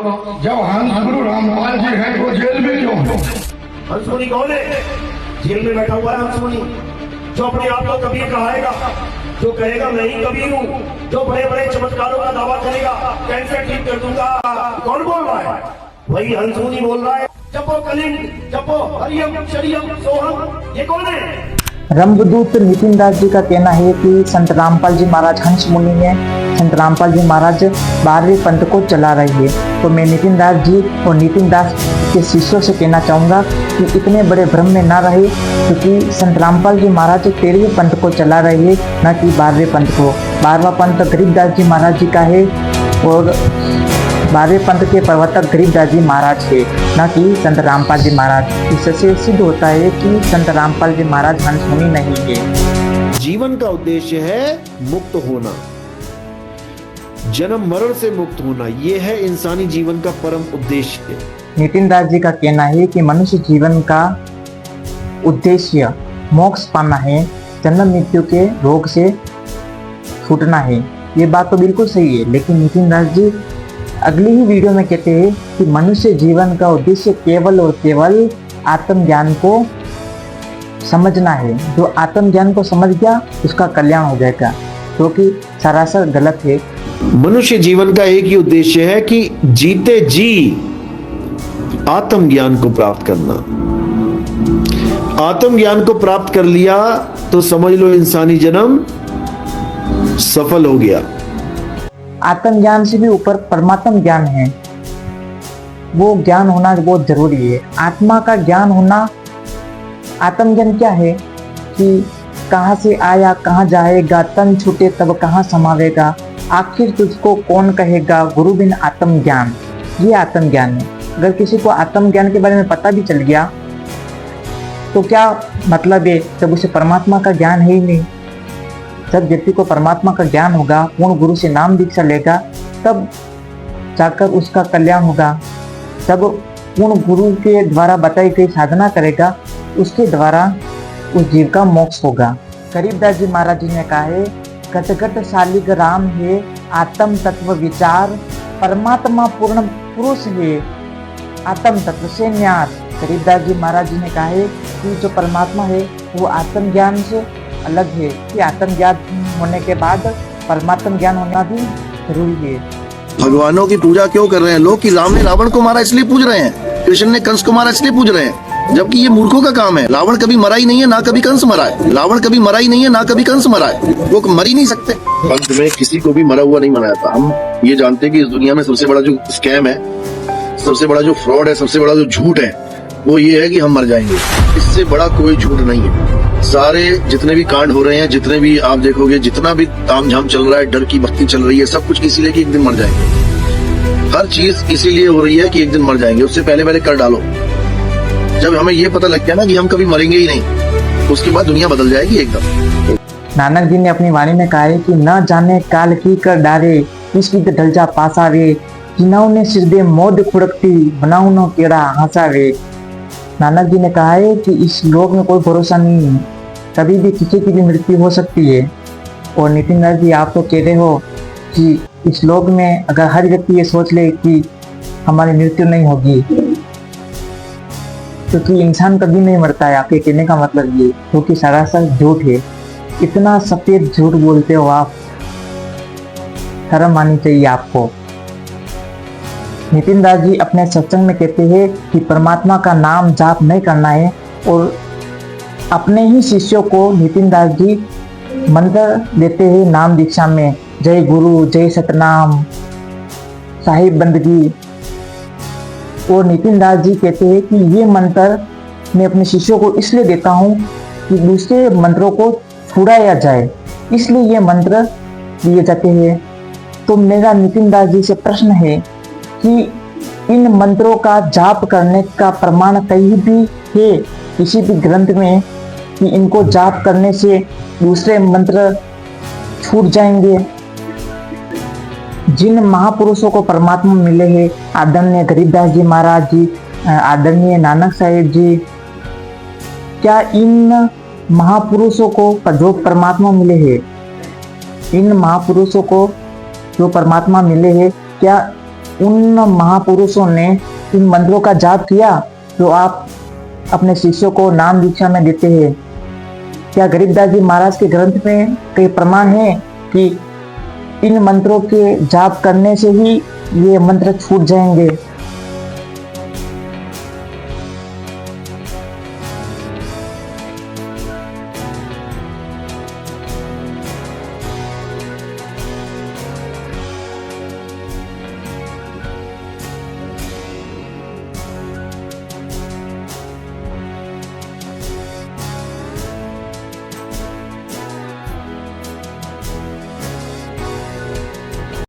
जब हंसगुरु रामपाल जी हैं वो जेल में क्यों हो? हंसमुनि कौन है? जेल में बैठा हुआ है हंसमुनि, जो अपने आप को कबीर कहाएगा, जो कहेगा मैं ही कबीर हूँ, जो बड़े बड़े चमत्कारों का दावा करेगा, कैंसर ठीक कर दूंगा। कौन बोल रहा है? वही हंसमुनि बोल रहा है। जपो कलिंग, जपो हरियम शरियम सोहम। ये कौन है? ब्रह्मदूत नितिन दास जी का कहना है कि संत रामपाल जी महाराज हंस मुनि हैं। संत रामपाल जी महाराज 12वें पंथ को चला रहे हैं। तो मैं नितिन दास जी और नितिन दास के शिष्यों से कहना चाहूँगा कि इतने बड़े भ्रम में ना रहे, क्योंकि संत रामपाल जी महाराज 13वें पंथ को चला रहे हैं, न कि 12वें पंथ को। 12वां पंथ गरीबदास जी महाराज जी का है और 12वें पंथ के प्रवर्तक गरीबदास जी महाराज है, न कि संत रामपाल जी महाराज। इससे सिद्ध होता है कि संत रामपाल जी महाराज हंस मुनि नहीं है। जीवन का उद्देश्य है मुक्त होना, जन्म मरण से मुक्त होना। यह है इंसानी जीवन का परम उद्देश्य। नितिन दास जी का कहना है कि मनुष्य जीवन का उद्देश्य मोक्ष पाना है, जन्म मृत्यु के रोग से छूटना है। ये बात तो बिल्कुल सही है, लेकिन नितिन दास जी अगली ही वीडियो में कहते हैं कि मनुष्य जीवन का उद्देश्य केवल और केवल आत्मज्ञान को समझना है। जो आत्मज्ञान को समझ गया उसका कल्याण हो जाएगा, जो कि सरासर गलत है। मनुष्य जीवन का एक ही उद्देश्य है कि जीते जी आत्मज्ञान को प्राप्त करना। आत्मज्ञान को प्राप्त कर लिया तो समझ लो इंसानी जन्म सफल हो गया। आत्मज्ञान से भी ऊपर परमात्म ज्ञान है, वो ज्ञान होना बहुत जरूरी है। आत्मा का ज्ञान होना। आत्मज्ञान क्या है कि कहाँ से आया कहाँ जाएगा, तन छूटे तब कहाँ समावेगा, आखिर तुझको कौन कहेगा, गुरु बिन आत्मज्ञान। ये आत्मज्ञान है। अगर किसी को आत्मज्ञान के बारे में पता भी चल गया तो क्या मतलब है, जब उसे परमात्मा का ज्ञान है ही नहीं। जब व्यक्ति को परमात्मा का ज्ञान होगा, पूर्ण गुरु से नाम दीक्षा लेगा, तब जाकर उसका कल्याण होगा। जब पूर्ण गुरु के द्वारा बताई गई साधना करेगा, उसके द्वारा उस जीव का मोक्ष होगा। गरीबदास जी महाराज जी ने कहा है, घट घट शालिग राम है, आत्म तत्व विचार, परमात्मा पूर्ण पुरुष है, आत्म तत्व से न्यास। गरीबदास जी महाराज जी ने कहा है कि जो परमात्मा है वो आत्मज्ञान से अलग है, कि आत्मज्ञान होने के बाद परमात्म ज्ञान होना भी जरूरी है। भगवानों की पूजा क्यों कर रहे हैं लोग? कि राम ने रावण को मारा इसलिए पूज रहे हैं, कृष्ण ने कंस को मारा इसलिए पूज रहे हैं, जबकि ये मूर्खों का काम है। रावण कभी मरा ही नहीं है, ना कभी कंस मरा है। रावण कभी मरा ही नहीं है, ना कभी कंस मरा है। वो मर ही नहीं सकते। पंथ में किसी को भी मरा हुआ नहीं मनाया था। हम ये जानते हैं कि इस दुनिया में सबसे बड़ा जो स्कैम है, सबसे बड़ा जो फ्रॉड है, सबसे बड़ा जो झूठ है, वो ये है कि हम मर जाएंगे। इससे बड़ा कोई झूठ नहीं है। सारे जितने भी कांड हो रहे हैं, जितने भी आप देखोगे, जितना भी तामझाम चल रहा है, डर की भक्ति चल रही है, सब कुछ इसीलिए कि एक दिन मर जाएंगे। हर चीज इसीलिए हो रही है कि एक दिन मर जाएंगे। उससे पहले पहले कर डालो। जब हमें ये पता लग गया ना कि हम कभी मरेंगे ही नहीं, उसके बाद दुनिया बदल जाएगी एकदम। नानक जी ने अपनी वाणी में कहा है कि न जाने काल की कर डारे, इसकी ढल जा पासावे, जिनाऊ ने सिर दे मोद खुड़कती, बनाऊ नो केड़ा हंसावे। नानक जी ने कहा है कि इस लोक में कोई भरोसा नहीं है, कभी भी किसी की भी मृत्यु हो सकती है। और नितिन दास जी, आप तो कह रहे हो कि इस लोक में अगर हर व्यक्ति ये सोच ले कि हमारी मृत्यु नहीं होगी, क्योंकि इंसान कभी नहीं मरता है। आपके कहने का मतलब ये, क्योंकि सरासर झूठ है। इतना सफेद झूठ बोलते हो आप, शर्म आनी चाहिए आपको। नितिन दास जी अपने सत्संग में कहते हैं कि परमात्मा का नाम जाप नहीं करना है, और अपने ही शिष्यों को नितिन दास जी मंत्र देते हैं नाम दीक्षा में, जय गुरु, जय सतनाम, साहिब बंदगी। और नितिन दास जी कहते हैं कि ये मंत्र मैं अपने शिष्यों को इसलिए देता हूँ कि दूसरे मंत्रों को छुड़ाया जाए, इसलिए ये मंत्र दिए जाते हैं। तो मेरा नितिन दास जी से प्रश्न है कि इन मंत्रों का जाप करने का प्रमाण कहीं भी है किसी भी ग्रंथ में कि इनको जाप करने से दूसरे मंत्र छूट जाएंगे? जिन महापुरुषों को परमात्मा मिले हैं, आदरणीय गरीबदास जी महाराज जी, आदरणीय नानक साहिब जी, क्या इन महापुरुषों को जो परमात्मा मिले हैं, इन महापुरुषों को जो परमात्मा मिले हैं, क्या उन महापुरुषों ने इन मंत्रों का जाप किया जो आप अपने शिष्यों को नाम दीक्षा में देते हैं? क्या गरीबदास जी महाराज के ग्रंथ में कई प्रमाण है कि इन मंत्रों के जाप करने से ही ये मंत्र छूट जाएंगे?